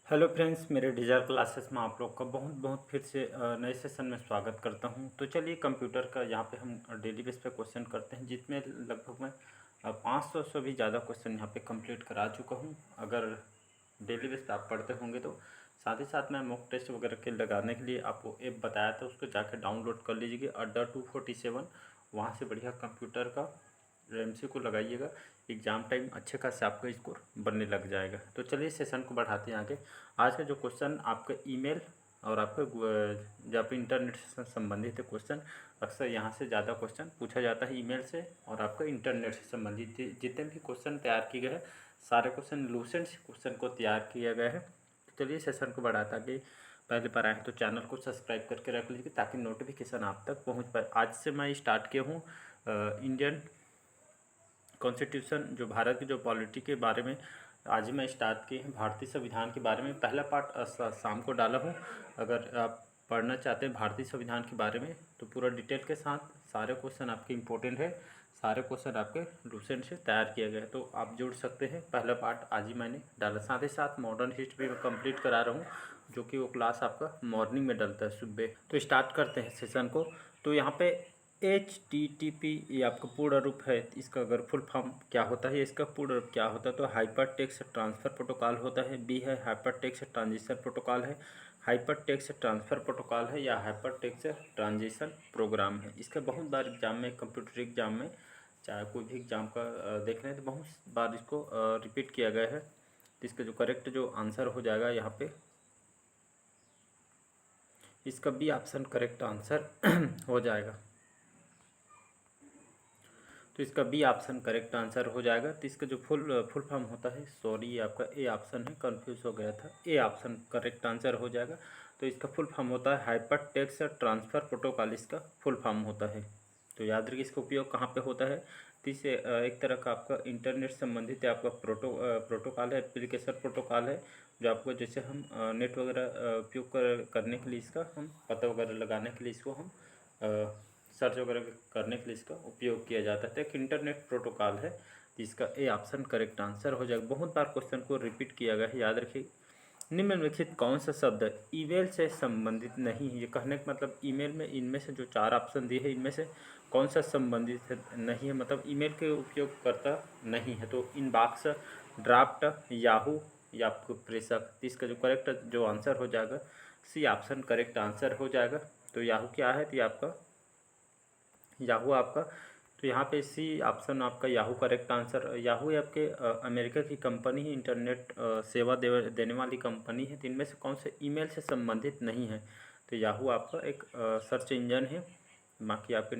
Hello friends, मेरे digital classes में आप लोग का बहुत बहुत फिर से नए सेशन में स्वागत करता हूं। तो चलिए कंप्यूटर का यहाँ पे हम डेली बेस पे क्वेश्चन करते हैं, जिसमें लगभग मैं 500 से भी ज़्यादा क्वेश्चन यहाँ पे कंप्लीट करा चुका हूं। अगर डेली बेस पे आप पढ़ते होंगे तो साथ ही साथ मैं मॉक टेस्ट वगैरह के लगाने के लिए आपको ऐप बताया था, उसको जाकर डाउनलोड कर लीजिएगा अड्डा 247। वहाँ से बढ़िया कंप्यूटर का एमसी को लगाइएगा, एग्ज़ाम टाइम अच्छे खासे आपका स्कोर बनने लग जाएगा। तो चलिए सेशन को बढ़ाते हैं आगे। आज का जो क्वेश्चन आपका ईमेल और आपका जब इंटरनेट से संबंधित है क्वेश्चन, अक्सर यहाँ से ज़्यादा क्वेश्चन पूछा जाता है ईमेल से और आपका इंटरनेट से संबंधित जितने भी क्वेश्चन तैयार किए गए हैं, सारे क्वेश्चन लूसेंट क्वेश्चन को तैयार किया गया है। तो चलिए सेशन को बढ़ाता कि पहले बार आए तो चैनल को सब्सक्राइब करके रख लीजिए ताकि नोटिफिकेशन आप तक पहुँच पाए। आज से मैं स्टार्ट किया हूँ इंडियन कॉन्स्टिट्यूशन, जो भारत की जो पॉलिटी के बारे में आज ही मैं स्टार्ट किए हैं। भारतीय संविधान के बारे में पहला पार्ट शाम को डाला हूँ। अगर आप पढ़ना चाहते हैं भारतीय संविधान के बारे में तो पूरा डिटेल के साथ सारे क्वेश्चन आपके इम्पोर्टेंट है, सारे क्वेश्चन आपके लूसेंट से तैयार किया गया है, तो आप जुड़ सकते हैं। पहला पार्ट आज ही मैंने डाला। साथ ही साथ मॉडर्न हिस्ट्री में कंप्लीट करा रहा हूँ, जो कि वो क्लास आपका मॉर्निंग में डलता है सुबह। तो स्टार्ट करते हैं सेशन को। तो यहाँ पे HTTP ये आपका पूर्ण रूप है, इसका अगर फुल फॉर्म क्या होता है, इसका पूर्ण रूप क्या होता है, तो हाइपर टेक्स्ट ट्रांसफ़र प्रोटोकॉल होता है। बी है हाइपर टेक्स्ट ट्रांजिशन प्रोटोकॉल है, हाइपर टेक्स्ट ट्रांसफ़र प्रोटोकॉल है, या हाइपर टेक्स्ट ट्रांजिशन प्रोग्राम है। इसका बहुत बार एग्जाम में, कंप्यूटर एग्जाम में, चाहे कोई भी एग्जाम का देख लें तो बहुत बार इसको रिपीट किया गया है। तो इसका जो करेक्ट जो आंसर हो जाएगा यहाँ पे, इसका बी ऑप्शन करेक्ट आंसर हो जाएगा। तो इसका बी ऑप्शन करेक्ट आंसर हो जाएगा। तो इसका जो फुल फॉर्म होता है, सॉरी ये आपका ए ऑप्शन है, कंफ्यूज हो गया था, ए ऑप्शन करेक्ट आंसर हो जाएगा। तो इसका फुल फॉर्म होता है हाइपर टेक्स्ट ट्रांसफ़र प्रोटोकॉल, इसका फुल फॉर्म होता है। तो याद रखिए इसका उपयोग कहाँ पे होता है। तो इसे एक तरह का आपका इंटरनेट संबंधित है, आपका प्रोटोकॉल है, एप्लीकेशन प्रोटोकॉल है, जो आपको जैसे हम नेट वगैरह उपयोग करने के लिए, इसका हम पता वगैरह लगाने के लिए इसको हम सर्च वगैरह करने के लिए इसका उपयोग किया जाता है। तो एक इंटरनेट प्रोटोकॉल है, जिसका ए ऑप्शन करेक्ट आंसर हो जाएगा। बहुत बार क्वेश्चन को रिपीट किया गया है, याद रखिए। निम्नलिखित कौन सा शब्द ईमेल से संबंधित नहीं है, ये कहने का मतलब ईमेल में इनमें से जो 4 ऑप्शन दिए हैं, इनमें से कौन सा संबंधित है, नहीं है, मतलब ईमेल के उपयोग करता नहीं है। तो इनबॉक्स, ड्राफ्ट, याहू या आपको प्रेषक। तो इसका जो करेक्ट जो आंसर हो जाएगा, सी ऑप्शन करेक्ट आंसर हो जाएगा। तो याहू क्या है, तो ये आपका याहू आपका, तो यहाँ पे सी ऑप्शन आपका याहू करेक्ट आंसर। याहू आपके अमेरिका की कंपनी है, इंटरनेट सेवा देने वाली कंपनी है। तो इनमें से कौन से ईमेल से संबंधित नहीं है, तो याहू आपका एक सर्च इंजन है। बाकी आपके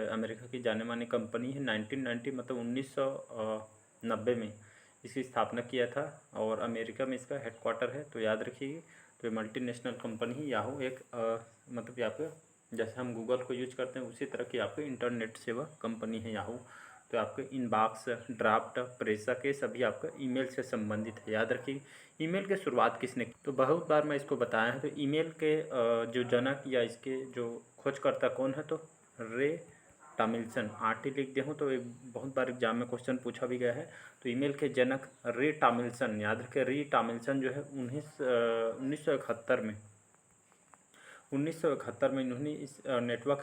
अमेरिका की जाने मानी कंपनी है। 1990 मतलब 1990 में इसकी स्थापना किया था और अमेरिका में इसका हेडक्वार्टर है। तो याद रखिए, तो ये मल्टीनेशनल कंपनी है याहू। एक मतलब यहाँ पे जैसे हम गूगल को यूज करते हैं, उसी तरह की आपकी इंटरनेट सेवा कंपनी है याहू। तो आपके इनबॉक्स, ड्राफ्ट, प्रेषक, ये सभी आपका ईमेल से संबंधित है। याद रखिए ईमेल की शुरुआत किसने की, तो बहुत बार मैं इसको बताया है। तो ईमेल के जो जनक या इसके जो खोजकर्ता कौन है, तो रे टॉमिल्सन। RT लिख दिया हूँ तो एक बहुत बार एग्जाम में क्वेश्चन पूछा भी गया है। तो ईमेल के जनक रे टॉमिल्सन, याद रखें रे टॉमिल्सन जो है 1971 में 1971 में इन्होंने इस नेटवर्क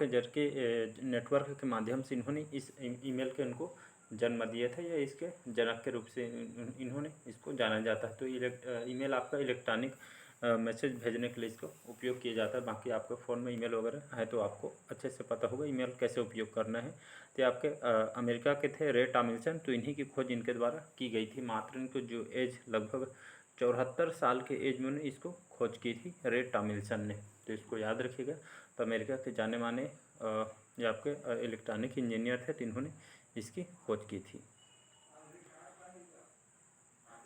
के माध्यम से इन्होंने इस ईमेल के उनको जन्म दिया था, या इसके जनक के रूप से इन्होंने इसको जाना जाता है। तो ईमेल आपका इलेक्ट्रॉनिक मैसेज भेजने के लिए इसको उपयोग किया जाता है। बाकी आपके फ़ोन में ईमेल वगैरह है तो आपको अच्छे से पता होगा ईमेल कैसे उपयोग करना है। तो आपके अमेरिका के थे रे टॉमिल्सन, तो इन्हीं की खोज इनके द्वारा की गई थी। मात्र इनको जो एज लगभग 74 साल के एज में उन्होंने इसको खोज की थी रे टॉमिल्सन ने। तो इसको याद रखिएगा। तो अमेरिका के जाने माने ये आपके इलेक्ट्रॉनिक इंजीनियर थे, तो इन्होंने इसकी खोज की थी।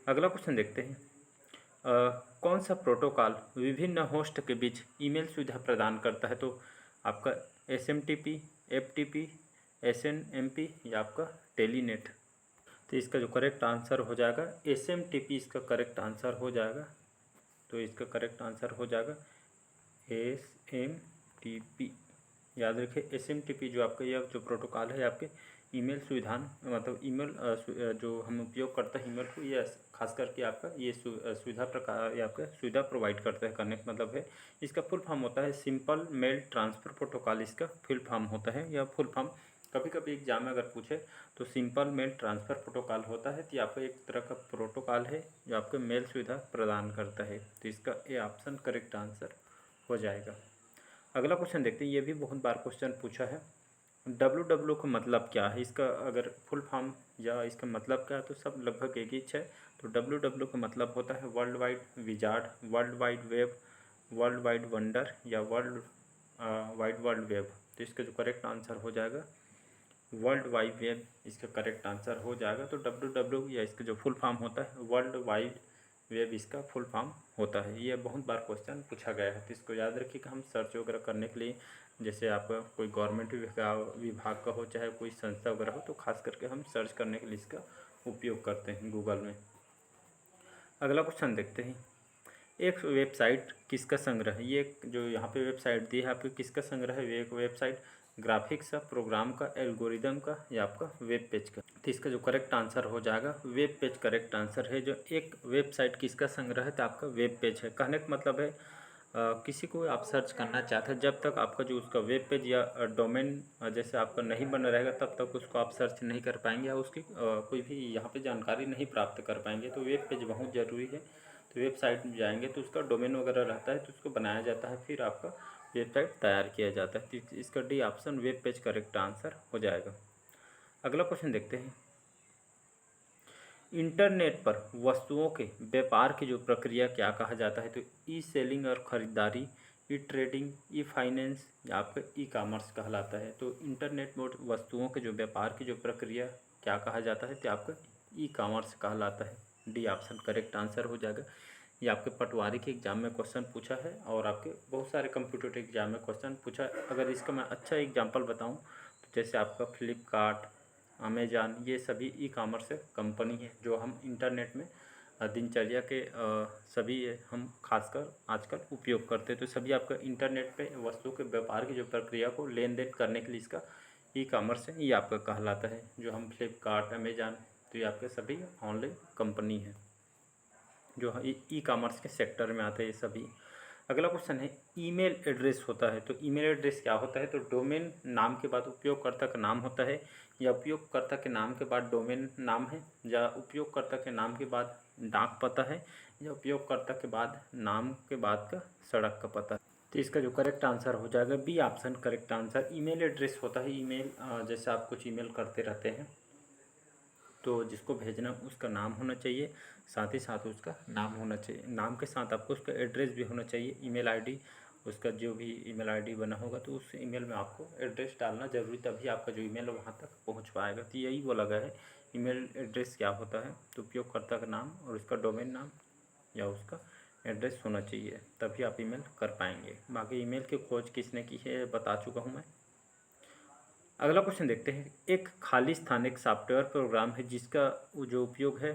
अगला क्वेश्चन देखते हैं। कौन सा प्रोटोकॉल विभिन्न होस्ट के बीच ईमेल सुविधा प्रदान करता है, तो आपका SMTP, FTP, SNMP या आपका टेलीनेट। तो इसका जो करेक्ट आंसर हो जाएगा SMTP, इसका करेक्ट आंसर हो जाएगा। तो इसका करेक्ट आंसर हो जाएगा SMTP। याद रखिए SMTP जो आपका यह जो प्रोटोकॉल है आपके ईमेल सुविधान मतलब ईमेल जो हम उपयोग करते हैं ईमेल को, ये खास करके आपका ये सुविधा प्रकार ये आपका सुविधा प्रोवाइड करता है। कनेक्ट मतलब है, इसका फुल फॉर्म होता है सिंपल मेल ट्रांसफ़र प्रोटोकॉल, इसका फुल फॉर्म होता है। या फुल फॉर्म कभी कभी एग्जाम में अगर पूछे तो सिंपल मेल ट्रांसफ़र प्रोटोकॉल होता है। तो ये आपका एक तरह का प्रोटोकॉल है जो आपको मेल सुविधा प्रदान करता है। तो इसका ए ऑप्शन करेक्ट आंसर हो जाएगा। अगला क्वेश्चन देखते हैं, ये भी बहुत बार क्वेश्चन पूछा है। WW का मतलब क्या है, इसका अगर फुल फॉर्म या इसका मतलब क्या है तो सब लगभग एक ही है। तो WW का मतलब होता है world wide wizard, world wide web, world wide wonder या वर्ल्ड वेब। तो इसका जो करेक्ट आंसर हो जाएगा वर्ल्ड वाइड वेब, इसका करेक्ट आंसर हो जाएगा। तो WW या इसका जो फुल फॉर्म होता है वर्ल्ड वाइड वेब, इसका फुल फॉर्म होता है। ये बहुत बार क्वेश्चन पूछा गया है, तो इसको याद रखिए कि हम सर्च वगैरह करने के लिए, जैसे आपका कोई गवर्नमेंट विभाग का हो चाहे कोई संस्था वगैरह हो, तो खास करके हम सर्च करने के लिए इसका उपयोग करते हैं गूगल में। अगला क्वेश्चन देखते हैं, एक वेबसाइट किसका संग्रह है। ये जो यहाँ पे वेबसाइट दी है आपके किसका संग्रह है, एक वेबसाइट ग्राफिक्स का, प्रोग्राम का, एल्गोरिदम का या आपका वेब पेज का। तो इसका जो करेक्ट आंसर हो जाएगा वेब पेज करेक्ट आंसर है। जो एक वेबसाइट किसका संग्रह है तो आपका वेब पेज है। कहने का मतलब है किसी को आप सर्च करना चाहते हैं, जब तक आपका जो उसका वेब पेज या डोमेन जैसे आपका नहीं बना रहेगा तब तक उसको आप सर्च नहीं कर पाएंगे या उसकी कोई भी यहाँ पे जानकारी नहीं प्राप्त कर पाएंगे। तो वेब पेज बहुत ज़रूरी है। तो वेबसाइट में जाएंगे तो उसका डोमेन वगैरह रहता है, तो उसको बनाया जाता है, फिर आपका वेबसाइट तैयार किया जाता है। तो इसका D option web page correct answer हो जाएगा। अगला क्वेश्चन देखते हैं, इंटरनेट पर वस्तुओं के व्यापार की जो प्रक्रिया क्या कहा जाता है। तो ई सेलिंग और ख़रीदारी, ई ट्रेडिंग, ई फाइनेंस या आपका ई कॉमर्स कहलाता है। तो इंटरनेट पर वस्तुओं के जो व्यापार की जो प्रक्रिया क्या कहा जाता है तो आपका ई कॉमर्स कहलाता है। डी ऑप्शन करेक्ट आंसर हो जाएगा। ये आपके पटवारी के एग्ज़ाम में क्वेश्चन पूछा है और आपके बहुत सारे कंप्यूटर एग्जाम में क्वेश्चन पूछा है। अगर इसका मैं अच्छा एग्जाम्पल बताऊँ तो जैसे आपका फ्लिपकार्ट, अमेजान, ये सभी ई कॉमर्स कंपनी है जो हम इंटरनेट में दिनचर्या के सभी हम खासकर आजकल उपयोग करते हैं। तो सभी आपका इंटरनेट पे वस्तु के व्यापार की जो प्रक्रिया को लेन देन करने के लिए इसका ई कॉमर्स है, ये आपका कहलाता है। जो हम फ्लिपकार्ट, अमेजान, तो ये आपके सभी ऑनलाइन कंपनी है जो ई कॉमर्स के सेक्टर में आते हैं ये सभी। अगला क्वेश्चन है, ईमेल एड्रेस होता है। तो ईमेल एड्रेस क्या होता है, तो डोमेन नाम के बाद उपयोगकर्ता का नाम होता है, या उपयोगकर्ता के नाम के बाद डोमेन नाम है, या उपयोगकर्ता के नाम के बाद डाक पता है, या उपयोगकर्ता के बाद नाम के बाद का सड़क का पता है। तो इसका जो करेक्ट आंसर हो जाएगा B option correct answer. Email address होता है ईमेल, जैसे आप कुछ ईमेल करते रहते हैं तो जिसको भेजना उसका नाम होना चाहिए, साथ ही साथ उसका नाम होना चाहिए, नाम के साथ आपको उसका एड्रेस भी होना चाहिए। ईमेल आईडी, उसका जो भी ईमेल आईडी बना होगा तो उस ईमेल में आपको एड्रेस डालना ज़रूरी, तभी आपका जो ईमेल है वहाँ तक पहुँच पाएगा। तो यही बोला गया है ईमेल एड्रेस क्या होता है, तो उपयोगकर्ता का नाम और उसका डोमेन नाम या उसका एड्रेस होना चाहिए, तभी आप ईमेल कर पाएंगे। बाकी ईमेल की खोज किसने की है बता चुका हूँ मैं। अगला क्वेश्चन देखते हैं, एक खाली स्थान एक सॉफ्टवेयर प्रोग्राम है जिसका जो उपयोग है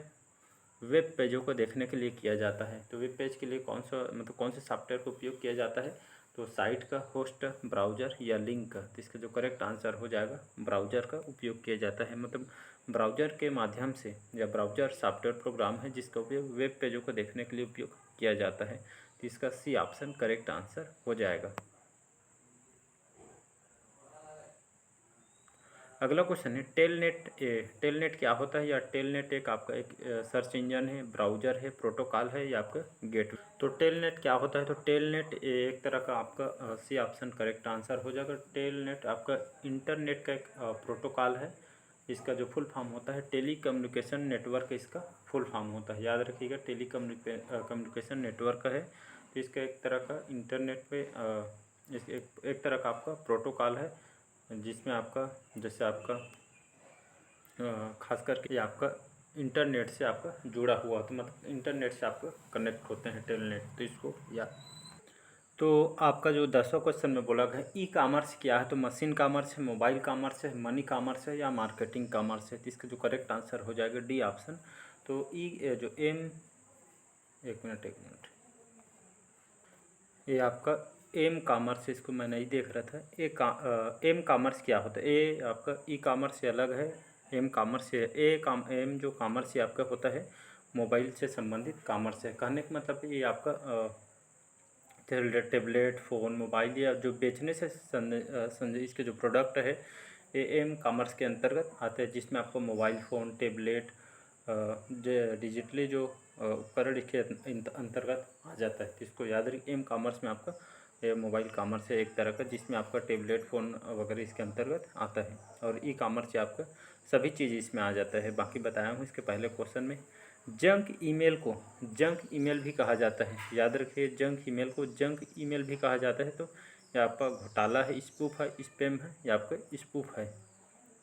वेब पेजों को देखने के लिए किया जाता है। तो वेब पेज के लिए कौन सा मतलब कौन से सॉफ्टवेयर का उपयोग किया जाता है, तो साइट का, होस्ट, ब्राउज़र या लिंक का। तो इसका जो करेक्ट आंसर हो जाएगा ब्राउज़र का उपयोग किया जाता है। मतलब ब्राउज़र के माध्यम से, या ब्राउज़र सॉफ्टवेयर प्रोग्राम है जिसका उपयोग वेब पेजों को देखने के लिए उपयोग किया जाता है। तो इसका सी ऑप्शन करेक्ट आंसर हो जाएगा। अगला क्वेश्चन है, टेलनेट। टेलनेट क्या होता है, या टेलनेट एक आपका एक सर्च इंजन है, ब्राउज़र है, प्रोटोकॉल है या आपका गेटवे। तो टेलनेट क्या होता है, तो टेलनेट एक तरह का आपका सी ऑप्शन करेक्ट आंसर हो जाएगा। टेलनेट आपका इंटरनेट का एक प्रोटोकॉल है। इसका जो फुल फॉर्म होता है टेली कम्युनिकेशन नेटवर्क, इसका फुल फॉर्म होता है, याद रखिएगा टेली कम्युनिकेशन नेटवर्क है। तो इसका एक तरह का इंटरनेट पे एक तरह का आपका प्रोटोकॉल है जिसमें आपका जैसे आपका खास करके ये आपका इंटरनेट से आपका जुड़ा हुआ, तो मतलब इंटरनेट से आपका कनेक्ट होते हैं टेलनेट। तो इसको या तो आपका जो 10वां क्वेश्चन में बोला गया ई कॉमर्स क्या है, तो मशीन कॉमर्स है, मोबाइल कॉमर्स है, मनी कॉमर्स है या मार्केटिंग कॉमर्स है। तो इसका जो करेक्ट आंसर हो जाएगा डी ऑप्शन। तो ई जो एम एक मिनट ये आपका एम कॉमर्स, इसको मैं नहीं देख रहा था। एम कॉमर्स क्या होता है? ए आपका ई कॉमर्स से अलग है, एम कॉमर्स से एम जो कॉमर्स से आपका होता है मोबाइल से संबंधित कॉमर्स है। कहने का मतलब ये आपका टेबलेट, फ़ोन, मोबाइल या जो बेचने से इसके जो प्रोडक्ट है ये एम कॉमर्स के अंतर्गत आते हैं, जिसमें आपको मोबाइल फ़ोन, टैबलेट, डिजिटली जो उपकरण इसके अंतर्गत आ जाता है। तो इसको याद रखिए, एम कॉमर्स में आपका ये मोबाइल कॉमर्स है एक तरह का, जिसमें आपका टैबलेट, फ़ोन वगैरह इसके अंतर्गत आता है। और ई कॉमर्स से आपका सभी चीज़ इसमें आ जाता है। बाकी बताया हूँ इसके पहले क्वेश्चन में। जंक ईमेल को जंक ईमेल भी कहा जाता है, याद रखिए, जंक ईमेल को जंक ईमेल भी कहा जाता है। तो ये आपका घोटाला है, स्पूफ है, स्पैम है, या आपका स्पूफ है।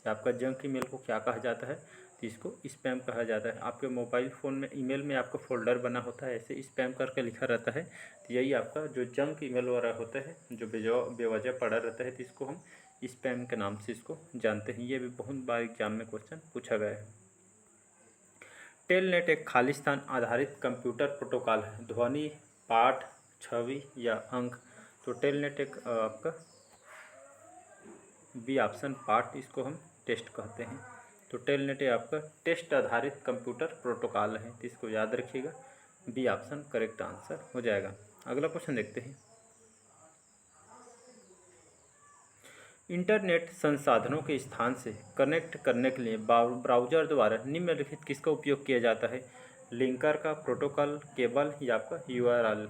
आपका जंक ईमेल को क्या कहा जाता है? तो इसको स्पैम कहा जाता है। आपके मोबाइल फ़ोन में ईमेल में आपका फ़ोल्डर बना होता है, ऐसे स्पैम करके लिखा रहता है। तो यही आपका जो जंक ईमेल वगैरह होता है, जो बेवजह पड़ा रहता है, तो इसको हम स्पैम के नाम से इसको जानते हैं। ये भी बहुत बार एग्जाम में क्वेश्चन पूछा गया है। टेलनेट एक खालिस्तान आधारित कंप्यूटर प्रोटोकॉल है, ध्वनि, पाठ, छवि या अंक। तो टेलनेट एक आपका बी ऑप्शन पार्ट, इसको हम टेस्ट कहते हैं। तो टेलनेट ये आपका टेस्ट आधारित कंप्यूटर प्रोटोकॉल है, तो इसको याद रखिएगा, बी ऑप्शन करेक्ट आंसर हो जाएगा। अगला क्वेश्चन देखते हैं। इंटरनेट संसाधनों के स्थान से कनेक्ट करने के लिए ब्राउज़र द्वारा निम्नलिखित किसका उपयोग किया जाता है? लिंकर का, प्रोटोकॉल, केबल या आपका यूआरएल।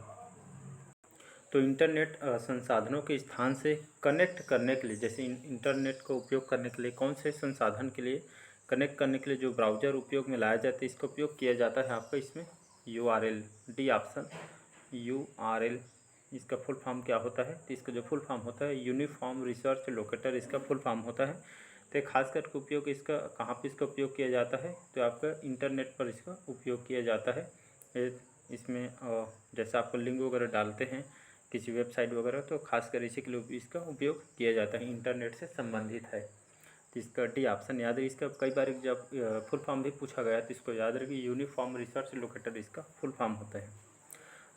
तो इंटरनेट संसाधनों के स्थान से कनेक्ट करने के लिए, जैसे इंटरनेट का उपयोग करने के लिए कौन से संसाधन के लिए कनेक्ट करने के लिए जो ब्राउज़र उपयोग में लाया जाता है, इसका उपयोग किया जाता है आपका इसमें यूआरएल, डी ऑप्शन यूआरएल। इसका फुल फॉर्म क्या होता है? तो इसका जो फुल फॉर्म होता है यूनिफॉर्म रिसर्च लोकेटर, इसका फुल फॉर्म होता है। तो खास करके उपयोग इसका कहाँ पे इसका उपयोग किया जाता है? तो आपका इंटरनेट पर इसका उपयोग किया जाता है। इसमें जैसे आपको लिंक वगैरह डालते हैं किसी वेबसाइट वगैरह, तो खासकर इसी के लिए इसका उपयोग किया जाता है, इंटरनेट से संबंधित है। तो इसका डी ऑप्शन याद है। इसका कई बार जब फुल फॉर्म भी पूछा गया तो इसको याद रखिए, यूनिफॉर्म रिसर्च लोकेटर इसका फुल फॉर्म होता है।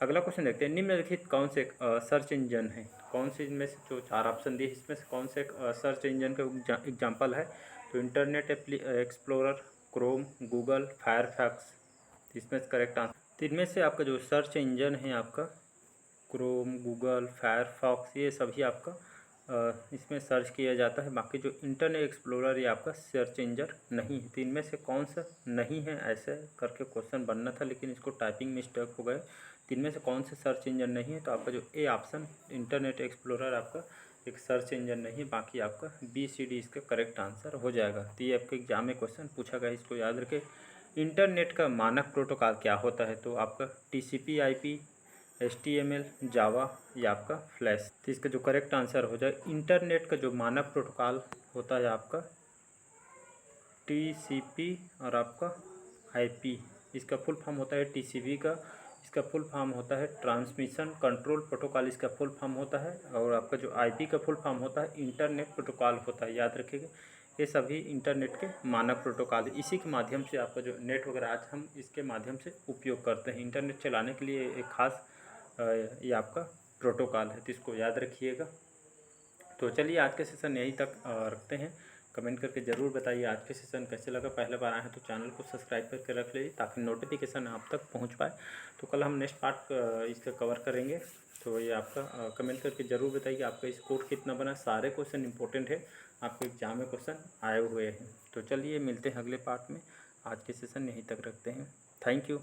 अगला क्वेश्चन देखते हैं। निम्नलिखित कौन से सर्च इंजन है? कौन से इनमें से जो चार ऑप्शन दिए इसमें से कौन से सर्च इंजन का एग्जाम्पल है? तो internet explorer, Chrome, Google, Firefox. इसमें से करेक्ट आंसर, तो इनमें से आपका जो सर्च इंजन है आपका क्रोम, गूगल, फायरफॉक्स, ये सभी आपका इसमें सर्च किया जाता है। बाकी जो इंटरनेट एक्सप्लोरर ये आपका सर्च इंजन नहीं है। तो इनमें से कौन सा नहीं है, ऐसे करके क्वेश्चन बनना था, लेकिन इसको टाइपिंग मिस्टेक हो गए। तो इनमें से कौन से सर्च इंजन नहीं है? तो आपका जो ए ऑप्शन इंटरनेट एक्सप्लोरर आपका एक सर्च इंजन नहीं है। बाकी आपका बी सी डी इसका करेक्ट आंसर हो जाएगा। तो ये आपके एग्जाम में क्वेश्चन पूछा गया, इसको याद रखें। इंटरनेट का मानक प्रोटोकॉल क्या होता है? तो आपका TCP/IP, HTML, जावा या आपका फ्लैश। तो इसका जो करेक्ट आंसर हो जाए, इंटरनेट का जो मानक प्रोटोकॉल होता है आपका TCP और आपका IP। इसका फुल फॉर्म होता है TCP का, इसका फुल फॉर्म होता है ट्रांसमिशन कंट्रोल प्रोटोकॉल, इसका फुल फॉर्म होता है। और आपका जो IP का फुल फॉर्म होता है इंटरनेट प्रोटोकॉल होता है, याद रखिएगा। ये सभी इंटरनेट के मानक प्रोटोकॉल है। इसी के माध्यम से आपका जो नेट वगैरह आज हम इसके माध्यम से उपयोग करते हैं इंटरनेट चलाने के लिए। एक खास ये आपका प्रोटोकॉल है, तो इसको याद रखिएगा। तो चलिए आज के सेशन यहीं तक रखते हैं। कमेंट करके ज़रूर बताइए आज के सेशन कैसे लगा। पहले बार आए हैं तो चैनल को सब्सक्राइब करके रख लीजिए ताकि नोटिफिकेशन आप तक पहुंच पाए। तो कल हम नेक्स्ट पार्ट इसका कवर करेंगे। तो ये आपका कमेंट करके ज़रूर बताइए आपका स्कोर कितना बना। सारे क्वेश्चन इंपॉर्टेंट है, आपके एग्जाम में क्वेश्चन आए हुए हैं। तो चलिए मिलते हैं अगले पार्ट में। आज के सेशन यहीं तक रखते हैं। Thank you.